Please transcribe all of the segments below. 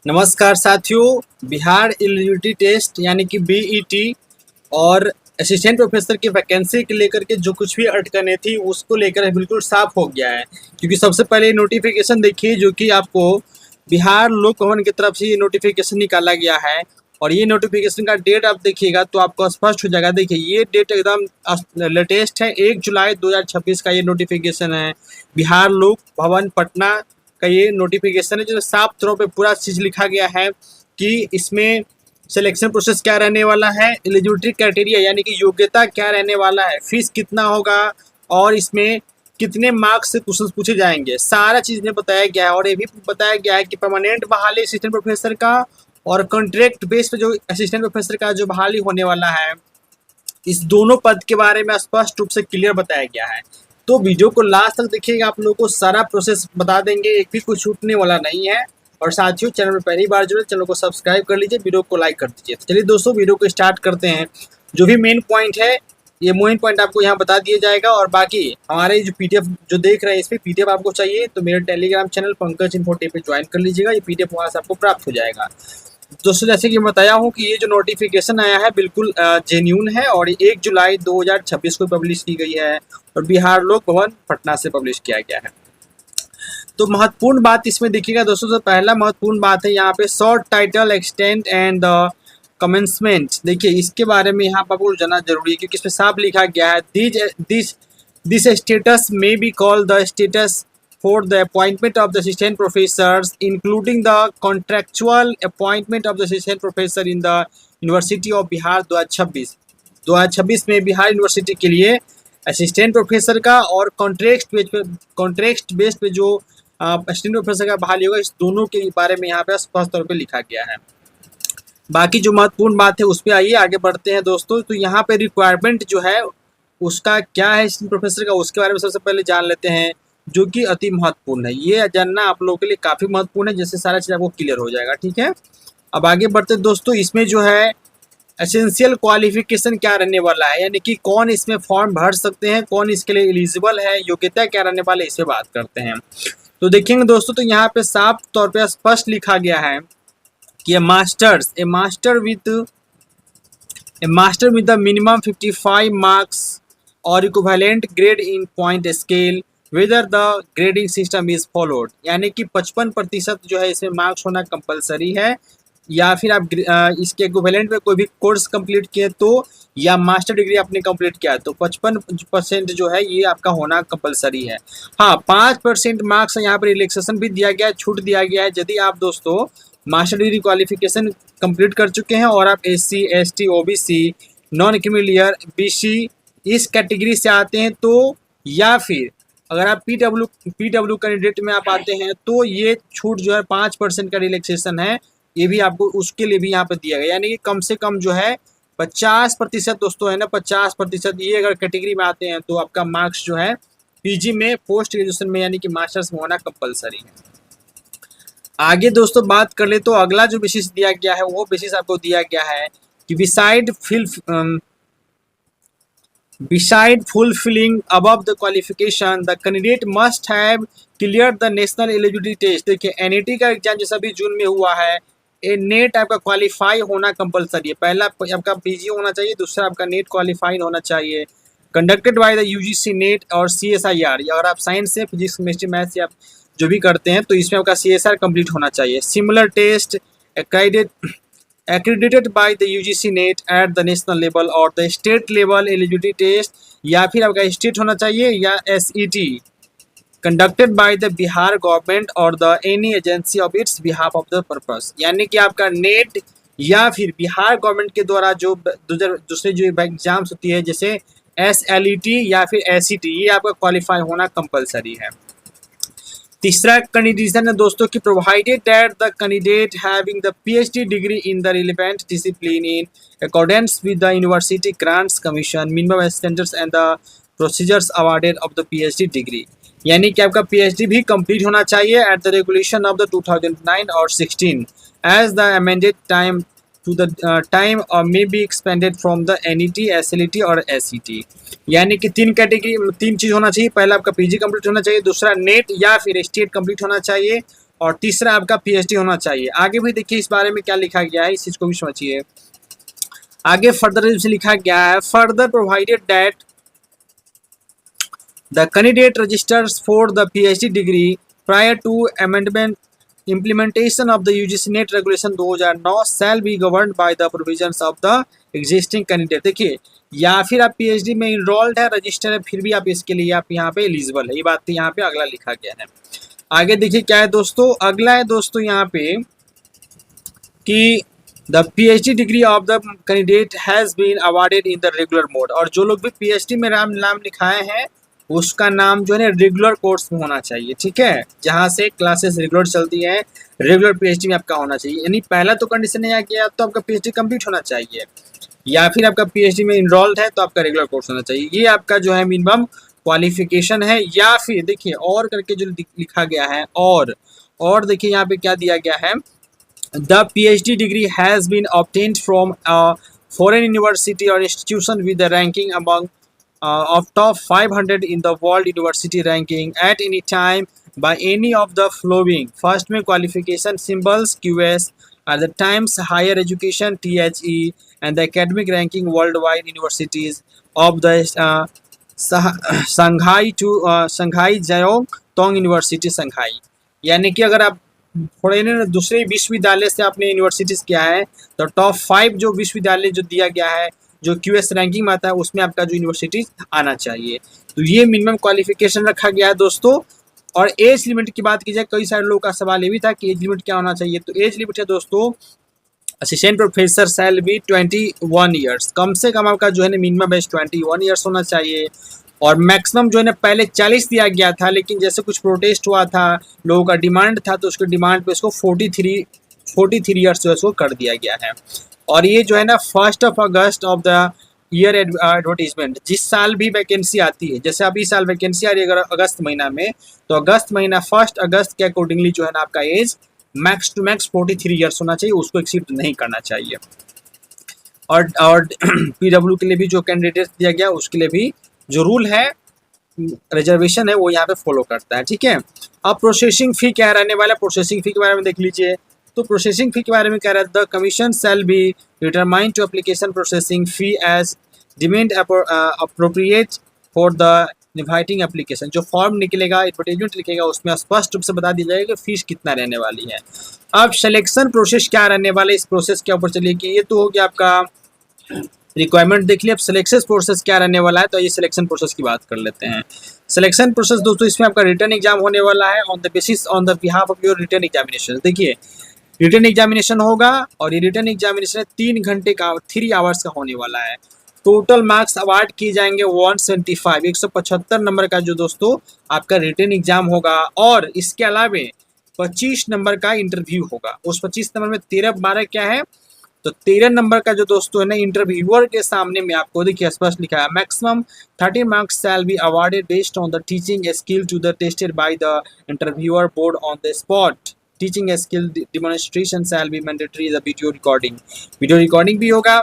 नमस्कार साथियों, Bihar eligibility test यानी कि बीईटी और असिस्टेंट प्रोफेसर की वैकेंसी के लेकर के जो कुछ भी अटकनें थी उसको लेकर बिल्कुल साफ हो गया है। क्योंकि सबसे पहले नोटिफिकेशन देखिए जो कि आपको बिहार लोक भवन की तरफ से ये नोटिफिकेशन निकाला गया है। और ये नोटिफिकेशन का डेट आप देखिएगा तो आपको स्पष्ट हो जाएगा। देखिए ये डेट एकदम लेटेस्ट है, 1 जुलाई 2026 का ये नोटिफिकेशन है। बिहार लोक भवन पटना का ये नोटिफिकेशन है जो साफ तौर पे पूरा चीज़ लिखा गया है कि इसमें सिलेक्शन प्रोसेस क्या रहने वाला है, एलिजिबिलिटी क्राइटेरिया यानी कि योग्यता क्या रहने वाला है, फीस कितना होगा और इसमें कितने मार्क्स से क्वेश्चन पूछे जाएंगे, सारा चीज़ में बताया गया है। और ये भी बताया गया है कि परमानेंट बहाली असिस्टेंट प्रोफेसर का और कॉन्ट्रैक्ट बेस पे जो असिस्टेंट प्रोफेसर का जो बहाली होने वाला है, इस दोनों पद के बारे में स्पष्ट रूप से क्लियर बताया गया है। तो वीडियो को लास्ट तक देखिएगा, आप लोगों को सारा प्रोसेस बता देंगे, एक भी कुछ छूटने वाला नहीं है। और साथियों चैनल में पहली बार जुड़े चैनल को सब्सक्राइब कर लीजिए, वीडियो को लाइक कर दीजिए। तो चलिए दोस्तों वीडियो को स्टार्ट करते हैं। जो भी मेन पॉइंट है ये मेन पॉइंट आपको यहाँ बता दिया जाएगा। और बाकी हमारे जो पीडीएफ जो देख रहे हैं, इस पर पीडीएफ आपको चाहिए तो मेरे टेलीग्राम चैनल पंकज इन्फोटेक पे ज्वाइन कर लीजिएगा, ये पीडीएफ वहाँ से आपको प्राप्त हो जाएगा। दोस्तों जैसे कि बताया हूँ कि ये जो नोटिफिकेशन आया है बिल्कुल जेन्यून है और 1 जुलाई 2026 को पब्लिश की गई है और बिहार लोक भवन पटना से पब्लिश किया गया है। तो महत्वपूर्ण बात इसमें देखिएगा दोस्तों, तो पहला महत्वपूर्ण बात है यहाँ पे short title extent and commencement. देखिए इसके बारे में यहाँ पर आपको जानना जरूरी है क्योंकि इसमें साफ लिखा गया है this status may be called the status for the appointment of the assistant professors, including the contractual appointment of the assistant professor in the University of Bihar 2026 में बिहार यूनिवर्सिटी के लिए असिस्टेंट प्रोफेसर का और कॉन्ट्रैक्ट बेस पे जो assistant professor का बहाली होगा, इस दोनों के बारे में यहाँ पे स्पष्ट तौर पे लिखा गया है। बाकी जो महत्वपूर्ण बात है उस पर आइए आगे बढ़ते हैं दोस्तों। तो यहाँ पे रिक्वायरमेंट जो है उसका क्या है असिस्टेंट प्रोफेसर का, उसके बारे में सबसे पहले जान लेते हैं, जो कि अति महत्वपूर्ण है। ये जानना आप लोगों के लिए काफ़ी महत्वपूर्ण है, जिससे सारा चीज़ आपको क्लियर हो जाएगा। ठीक है, अब आगे बढ़ते दोस्तों। इसमें जो है एसेंशियल क्वालिफिकेशन क्या रहने वाला है, यानी कि कौन इसमें फॉर्म भर सकते हैं, कौन इसके लिए एलिजिबल है, योग्यता क्या रहने वाला है, इस पर बात करते हैं। तो देखेंगे दोस्तों, तो यहाँ पे साफ तौर पर स्पष्ट लिखा गया है कि a master with the minimum 55 marks और equivalent grade in point scale whether the grading system is followed, यानी कि 55% जो है इसमें मार्क्स होना कंपलसरी है, या फिर आप इसके इक्विवेलेंट में कोई भी कोर्स कंप्लीट किए तो, या मास्टर डिग्री आपने कंप्लीट किया तो 55% जो है ये आपका होना कंपलसरी है। हाँ, 5% मार्क्स यहाँ पर रिलैक्सेशन भी दिया गया है, छूट दिया गया है। यदि आप दोस्तों मास्टर डिग्री क्वालिफिकेशन कंप्लीट कर चुके हैं और आप SC ST OBC non creamy layer BC इस कैटेगरी से आते हैं तो, या फिर अगर आप PW कैंडिडेट में आप आते हैं तो ये छूट जो है 5% का रिलैक्सेशन है, ये भी आपको उसके लिए भी यहाँ पर दिया गया। यानी कि कम से कम जो है 50% दोस्तों है ना, 50% ये अगर कैटेगरी में आते हैं तो आपका मार्क्स जो है PG में पोस्ट ग्रेजुएशन में यानी कि मास्टर्स में होना कंपलसरी है। आगे दोस्तों बात कर ले तो अगला जो बेसिस दिया गया है वो बेसिस आपको दिया गया है कि Beside fulfilling above the qualification, the candidate must have cleared the national eligibility test। देखिए NET का एग्जाम जैसा भी जून में हुआ है, नेट आपका क्वालिफाई होना कंपलसरी है। पहला आपका PG होना चाहिए, दूसरा आपका नेट क्वालिफाई होना चाहिए। Conducted by the UGC net और CSIR, अगर आप साइंस से फिजिक्स केमिस्ट्री मैथ्स या जो भी करते हैं तो इसमें आपका CSR कंप्लीट होना चाहिए। Similar test accredited by the UGC NET at the national level और the state level eligibility test, या फिर आपका स्टेट होना चाहिए या SET conducted by the Bihar government और the any agency of its behalf of the purpose, यानी कि आपका नेट या फिर बिहार गवर्नमेंट के द्वारा जो दूसरे जो एग्जाम्स होती है जैसे SLET या फिर SET, ये आपका क्वालिफाई होना कंपलसरी है। तीसरा कंडीशन है दोस्तों कि provided that the candidate having the PhD degree in the relevant discipline in accordance with the university grants commission minimum standards and the procedures awarded of the PhD degree, यानी कि आपका PhD भी complete होना चाहिए at the regulation of the 2009 और 16 as the amended time to the time और may be expanded from the NET SLET और SET, यानी कि तीन चीज़ होना चाहिए। पहला आपका PG कंप्लीट होना चाहिए, दूसरा नेट या फिर स्टेट कंप्लीट होना चाहिए और तीसरा आपका पीएचडी होना चाहिए। आगे भी देखिए इस बारे में क्या लिखा गया है, इस चीज को भी समझिए। आगे फर्दर लिखा गया है, further provided that the candidate registers for the PhD degree prior to amendment implementation of the UGC NET regulation 2009 shall be governed by the provisions of the existing candidate। देखिए, या फिर आप पीएचडी में enrolled है, register है, फिर भी आप इसके लिए आप यहाँ पे एलिजिबल है, ये बात यहाँ पे अगला लिखा गया है। आगे देखिए क्या है दोस्तों, अगला है दोस्तों यहाँ पे कि the PhD degree of the candidate has been awarded in the regular mode. और जो लोग भी पीएचडी में नाम लिखाए हैं उसका नाम जो है रेगुलर कोर्स में होना चाहिए, ठीक है, जहाँ से क्लासेस रेगुलर चलती है, रेगुलर पीएचडी में आपका होना चाहिए। यानी पहला तो कंडीशन है कि तो आपका पीएचडी कंप्लीट होना चाहिए, या फिर आपका पीएचडी में इनरोल्ड है तो आपका रेगुलर कोर्स होना चाहिए। ये आपका जो है मिनिमम क्वालिफिकेशन है। या फिर देखिए और करके जो लिखा गया है, और देखिए यहाँ पे क्या दिया गया है, the PhD degree has been obtained from a foreign university और institution with the ranking among of top 500 in the world university ranking at any time by any of the following। First में qualification symbols QS are the times higher education THE and the academic ranking worldwide universities of the Shanghai Jiao Tong University Shanghai। यानी कि अगर आप foreigner दूसरे विश्वविद्यालय से आपने universities किया है तो टॉप 5 जो विश्वविद्यालय जो दिया गया है जो क्यूएस रैंकिंग में आता है उसमें आपका जो यूनिवर्सिटी आना चाहिए। तो ये मिनिमम क्वालिफिकेशन रखा गया है दोस्तों। और एज लिमिट की बात की जाए, कई सारे लोगों का सवाल ये भी था कि एज लिमिट क्या होना चाहिए। तो एज लिमिट है दोस्तों, assistant professor shall be 21 years, कम से कम आपका जो है ना मिनिमम एज 21 ईयर्स होना चाहिए। और मैक्सिमम जो है ना पहले 40 दिया गया था, लेकिन जैसे कुछ प्रोटेस्ट हुआ था, लोगों का डिमांड था, तो उसके डिमांड पे इसको 43 ईयर्स जो है इसको कर दिया गया है। और ये जो है ना 1 अगस्त ऑफ द ईयर एडवर्टीजमेंट, जिस साल भी वैकेंसी आती है, जैसे अभी साल वैकेंसी आ रही है अगर अगस्त महीना में, तो अगस्त महीना 1 अगस्त के अकॉर्डिंगली जो है ना आपका age max to max 43 years होना चाहिए, उसको एक्सीड नहीं करना चाहिए। और पीडब्ल्यू के लिए भी जो कैंडिडेट दिया गया उसके लिए भी जो रूल है, रिजर्वेशन है, वो यहाँ पे फॉलो करता है, ठीक है। अब प्रोसेसिंग फी क्या रहने वाला है, प्रोसेसिंग फी के बारे में देख लीजिए। तो प्रोसेसिंग फी के बारे में कह रहा है, the commission shall be determine to application processing fee as demand appropriate for the inviting application. जो फॉर्म निकलेगा, एडवर्टाइजमेंट लिखेगा, उसमें स्पष्ट रूप से बता दी जाएगी कि फीस कितना रहने वाली है। अब सिलेक्शन प्रोसेस क्या रहने वाला है, इस प्रोसेस के ऊपर चलिए कि ये तो हो गया आपका रिक्वायरमेंट देख लिया। अब सिलेक्शन प्रोसेस क्या रहने वाला है, तो ये सिलेक्शन प्रोसेस की बात कर लेते हैं। सिलेक्शन प्रोसेस दोस्तों, इसमें आपका रिटर्न एग्जाम होने वाला है on the basis on the behalf of your return examination. देखिए रिटर्न एग्जामिनेशन होगा और ये रिटर्न एग्जामिनेशन 3 घंटे का 3 आवर्स का होने वाला है। टोटल मार्क्स अवार्ड किए जाएंगे 175 नंबर का जो दोस्तों आपका रिटर्न एग्जाम होगा। और इसके अलावा 25 नंबर का इंटरव्यू होगा। उस 25 नंबर में 13-12 क्या है, तो 13 नंबर का जो दोस्तों है ना इंटरव्यूअर के सामने में आपको देखिए स्पष्ट लिखा है, maximum 30 marks shall be awarded based on the teaching skill to the tested by the interviewer board on the spot. Teaching skill demonstration shall be mandatory the video recording भी होगा।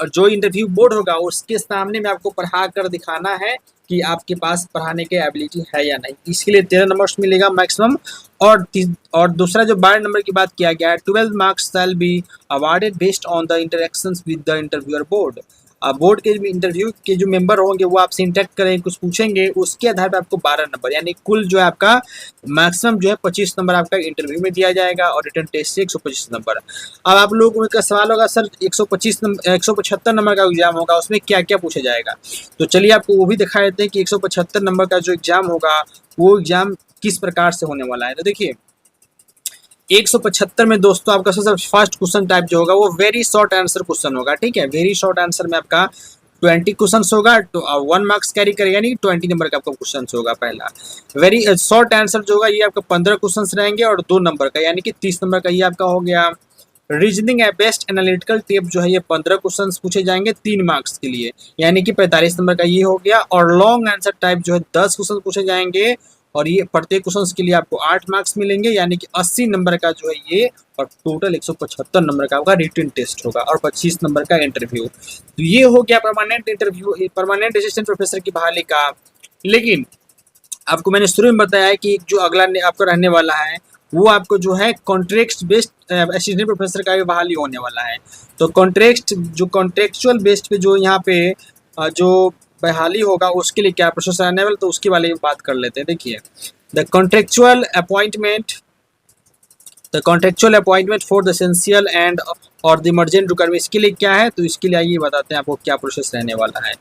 और जो इंटरव्यू बोर्ड होगा उसके सामने में आपको पढ़ा कर दिखाना है कि आपके पास पढ़ाने के एबिलिटी है या नहीं। इसके लिए 13 नंबर्स मिलेगा मैक्सिमम। और दूसरा जो 12 नंबर की बात किया गया है, 12 marks shall be awarded based on the interactions with the interviewer board. Board के इंटरव्यू के जो मेंबर होंगे वो आपसे इंटरेक्ट करेंगे, कुछ पूछेंगे, उसके आधार पर आपको 12 नंबर यानी कुल जो है आपका मैक्सिमम जो है 25 नंबर आपका इंटरव्यू में दिया जाएगा और रिटर्न टेस्ट से 125 नंबर। अब आप लोगों का सवाल होगा सर 175 नंबर का एग्जाम होगा, उसमें क्या क्या पूछा जाएगा। तो चलिए आपको वो भी दिखा देते हैं कि 175 नंबर का जो एग्जाम होगा वो एग्जाम किस प्रकार से होने वाला है। तो देखिए 175 में दोस्तों आपका सबसे फर्स्ट क्वेश्चन टाइप जो होगा वो वेरी शॉर्ट आंसर क्वेश्चन होगा, ठीक है। वेरी शॉर्ट आंसर में आपका 20 क्वेश्चन होगा, तो 1 मार्क्स कैरी करेगा, यानी 20 नंबर का आपका क्वेश्चन होगा पहला। वेरी शॉर्ट आंसर जो होगा ये आपका 15 क्वेश्चन रहेंगे और 2 नंबर का यानी कि 30 नंबर का ये आपका हो गया। रीजनिंग है बेस्ट एनालिटिकल टेप जो है ये 15 क्वेश्चन पूछे जाएंगे 3 मार्क्स के लिए, यानी कि 45 नंबर का ये हो गया। और लॉन्ग आंसर टाइप जो है 10 क्वेश्चन पूछे जाएंगे और ये प्रत्येक क्वेश्चन के लिए आपको 8 मार्क्स मिलेंगे, यानी कि 80 नंबर का जो है ये, और टोटल 175 नंबर का आपका रिटन टेस्ट होगा और 25 नंबर का इंटरव्यू। तो ये हो गया permanent interview, permanent assistant professor की बहाली का। लेकिन आपको मैंने शुरू में बताया है कि जो अगला आपका रहने वाला है वो आपको जो है कॉन्ट्रैक्ट बेस्ड असिस्टेंट प्रोफेसर का भी बहाली होने वाला है। तो कॉन्ट्रेक्चुअल बेस्ड पे जो यहाँ पे जो बहाली होगा उसके लिए क्या प्रोसेस आने वाला, तो उसके बारे में बात कर लेते हैं। देखिए, the contractual appointment for the essential and और द इमरजेंट रिक्वायरमेंट, इसके लिए क्या है, तो इसके लिए आइए बताते हैं आपको क्या प्रोसेस रहने वाला है।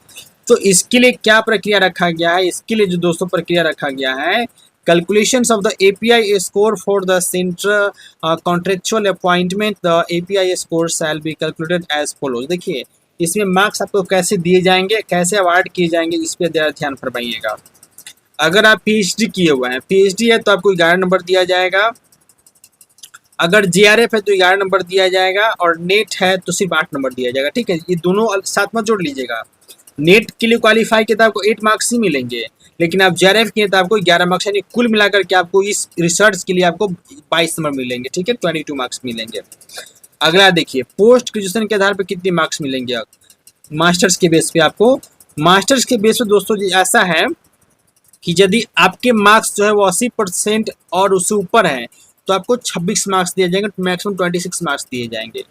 तो इसके लिए क्या प्रक्रिया रखा गया है, इसके लिए जो दोस्तों प्रक्रिया रखा गया है, calculations of the API score for the central contractual appointment, the API score shall be calculated as follows. देखिए, इसमें मार्क्स आपको कैसे दिए जाएंगे, कैसे अवार्ड किए जाएंगे, इस पर ध्यान फरमाइएगा। अगर आप पीएचडी किए हुए हैं, पीएचडी है तो आपको 11 नंबर दिया जाएगा, अगर जीआरएफ है तो 11 नंबर दिया जाएगा, और नेट है तो सिर्फ 8 नंबर दिया जाएगा। ठीक है, ये दोनों साथ में जोड़ लीजिएगा। नेट के लिए क्वालिफाई किया तो आपको 8 मार्क्स ही मिलेंगे, लेकिन आप जीआरएफ किए तो आपको 11 मार्क्स, यानी कुल मिलाकर के आपको इस रिसर्च के लिए आपको 22 नंबर मिलेंगे। ठीक है, 22 मार्क्स मिलेंगे। अगला देखिए, पोस्ट ग्रेजुएशन के आधार पर कितने मार्क्स मिलेंगे। मास्टर्स के बेस पे आपको, मास्टर्स के बेस पे दोस्तों ऐसा है कि यदि आपके मार्क्स जो है वो 80% और उससे ऊपर है तो आपको 26 मार्क्स दिए जाएंगे, मैक्सिमम 26 मार्क्स दिए जाएंगे।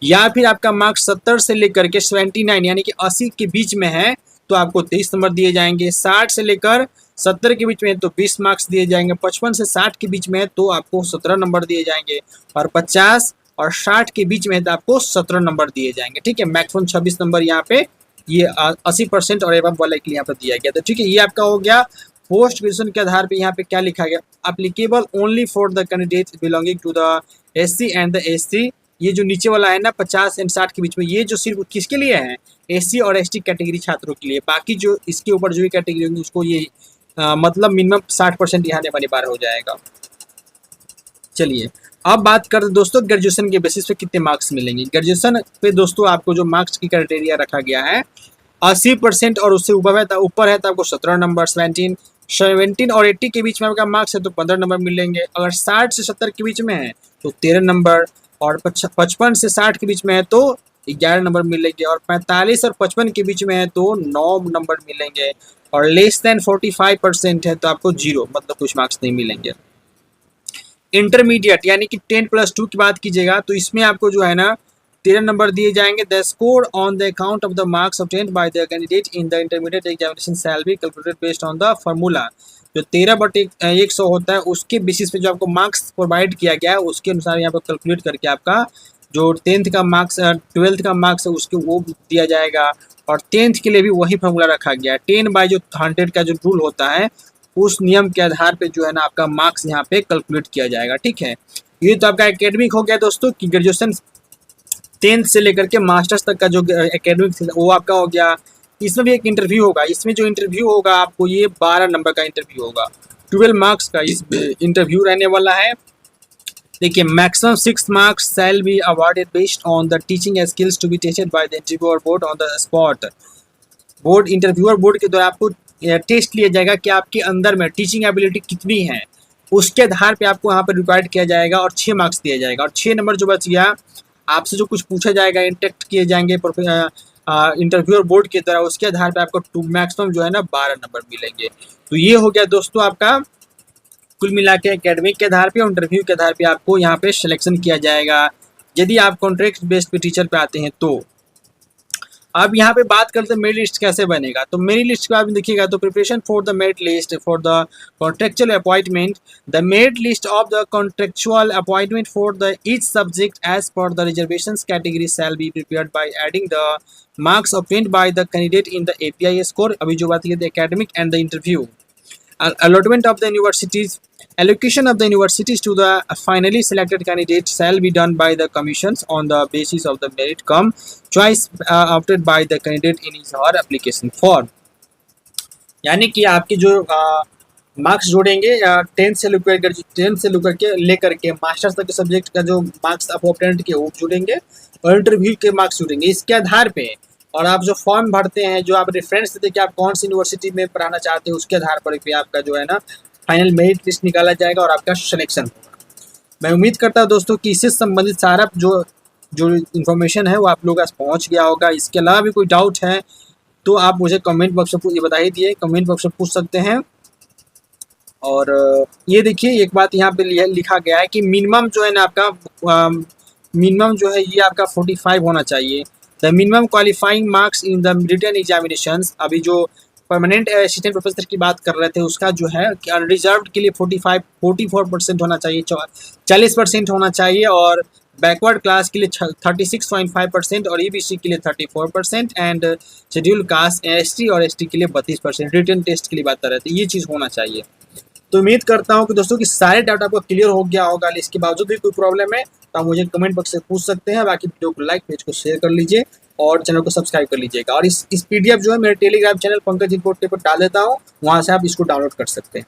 या फिर आपका मार्क्स 70 से लेकर के 79 यानी कि 80 के बीच में है तो आपको 23 नंबर दिए जाएंगे। 60 से लेकर 70 के बीच में है तो 20 मार्क्स दिए जाएंगे। 55 से 60 के बीच में है तो आपको 17 नंबर दिए जाएंगे, और 50 और 60 के बीच में है तो आपको 17 नंबर दिए जाएंगे। ठीक है, मैक्सिमम 26 नंबर यहाँ पे ये 80% और एबव वाले के लिए यहाँ पर दिया गया। तो ठीक है, ये आपका हो गया पोस्ट ग्रेजुएशन के आधार पे। यहाँ पे क्या लिखा गया, applicable only for the candidate belonging to the SC and the ST. ये जो नीचे वाला है ना 50 एंड 60 के बीच में, ये जो सिर्फ किसके लिए है, एससी और एसटी कैटेगरी छात्रों के लिए। बाकी जो इसके ऊपर जो भी कैटेगरी होगी उसको ये मतलब मिनिमम 60% यहाँ अनिवार्य हो जाएगा। चलिए अब बात करते दोस्तों ग्रेजुएशन के बेसिस पे कितने मार्क्स मिलेंगे। ग्रेजुएशन पे दोस्तों आपको जो मार्क्स की क्राइटेरिया रखा गया है 80% और उससे ऊपर है तो आपको 17 नंबर, 17 और 80 के बीच में आपका मार्क्स है तो 15 नंबर मिलेंगे। अगर 60 से 70 के बीच में है तो 13 नंबर, और 55 से 60 के बीच में है तो 11 नंबर मिलेंगे, और 45 और 55 के बीच में है तो 9 नंबर मिलेंगे, और लेस देन 45% है तो आपको 0 मतलब कुछ मार्क्स नहीं मिलेंगे। इंटरमीडिएट यानी कि 10+2 की बात कीजिएगा तो इसमें आपको जो है ना 13 नंबर दिए जाएंगे। The score on the account of the marks obtained by the candidate in the intermediate examination shell be calculated based on the formula. जो 13/100 होता है उसके बेसिस पे जो आपको मार्क्स प्रोवाइड किया गया है उसके अनुसार यहाँ पर कैलकुलेट करके आपका जो 10th का मार्क्स 12th का मार्क्स है उसके वो दिया जाएगा, और 10th के लिए भी वही फार्मूला रखा गया है। 10/100 का जो रूल होता है उस नियम के आधार पे जो है ना आपका मार्क्स यहाँ पे कैलकुलेट किया जाएगा। ठीक है, ये तो आपका एकेडमिक हो गया दोस्तों कि ग्रेजुएशन 10th से लेकर के मास्टर्स तक का जो एकेडमिक वो आपका हो गया। इसमें भी एक इंटरव्यू होगा, इसमें जो इंटरव्यू होगा आपको ये 12 नंबर का इंटरव्यू होगा, 12 मार्क्स का इस इंटरव्यू रहने वाला है। देखिए, maximum 6 marks shall be awarded based on the teaching skills to be tested by the interviewer board on the spot. Board interviewer board के द्वारा आपको टेस्ट लिया जाएगा कि आपके अंदर में टीचिंग एबिलिटी कितनी है, उसके आधार पे आपको यहाँ पर रिक्वायर्ड किया जाएगा और 6 मार्क्स दिया जाएगा, और 6 नंबर जो बच गया आपसे जो कुछ पूछा जाएगा इंटेक्ट किए जाएंगे इंटरव्यूअर बोर्ड के द्वारा, उसके आधार पे आपको मैक्सिमम जो है ना 12 नंबर मिलेंगे। तो ये हो गया दोस्तों आपका कुल मिला के एकेडमिक के आधार पे और इंटरव्यू के आधार पे आपको यहाँ पे सिलेक्शन किया जाएगा यदि आप कॉन्ट्रैक्ट बेस्ड पे टीचर पे आते हैं तो। अब यहाँ पे बात करते हैं मेरिट लिस्ट कैसे बनेगा। तो मेरिट लिस्ट को आप देखिएगा तो preparation for the merit list for the contractual appointment, the merit list of the contractual appointment for the each subject as per the reservations category shall be prepared by adding the marks obtained by the candidate in the API score। अभी जो बात की थी academic and the interview, allotment of the universities, allocation of the universities to the finally selected candidate shall be done by the commissions on the basis of the merit cum choice opted by the candidate in his or application form। यानी कि आपकी जो marks जोड़ेंगे 10 से लेकर के masters तक के सब्जेक्ट का जो मार्क्स आप ऑब्टेंड के वो जोड़ेंगे और इंटरव्यू के मार्क्स जोड़ेंगे इसके आधार पे, और आप जो फॉर्म भरते हैं जो आप रेफरेंस देते हैं कि आप कौन सी यूनिवर्सिटी में पढ़ाना चाहते हैं उसके आधार पर भी आपका जो है ना फाइनल मेरिट लिस्ट निकाला जाएगा और आपका सिलेक्शन होगा। मैं उम्मीद करता हूँ दोस्तों कि इससे संबंधित सारा जो इन्फॉर्मेशन है वो आप लोगों के पास पहुँच गया होगा। इसके अलावा भी कोई डाउट है तो आप मुझे कमेंट बॉक्स में ये बता ही दिए, कमेंट बॉक्स में पूछ सकते हैं। और ये देखिए एक बात यहाँ पे लिखा गया है कि मिनिमम जो है ना आपका मिनिमम जो है ये आपका 45 होना चाहिए। The minimum qualifying marks in the written examinations, अभी जो परमानेंट असिस्टेंट प्रोफेसर की बात कर रहे थे उसका जो है रिजर्व के लिए 44% होना चाहिए, 40% होना चाहिए, और बैकवर्ड क्लास के लिए 36.5% और ईबीसी के लिए 34% एंड शेड्यूल कास्ट एसटी और एसटी के लिए 32%। रिटन टेस्ट के लिए बात कर रहे थे, ये चीज़ होना चाहिए। तो उम्मीद करता हूँ कि दोस्तों कि सारे डाउट आपको क्लियर हो गया होगा। इसके बावजूद भी कोई प्रॉब्लम है तो आप मुझे कमेंट बॉक्स से पूछ सकते हैं। बाकी वीडियो को लाइक, पेज को शेयर कर लीजिए और चैनल को सब्सक्राइब कर लीजिएगा। और इस पीडीएफ जो है मेरे टेलीग्राम चैनल पंकज इन्फोटेक पर डाल देता हूँ, वहाँ से आप इसको डाउनलोड कर सकते हैं।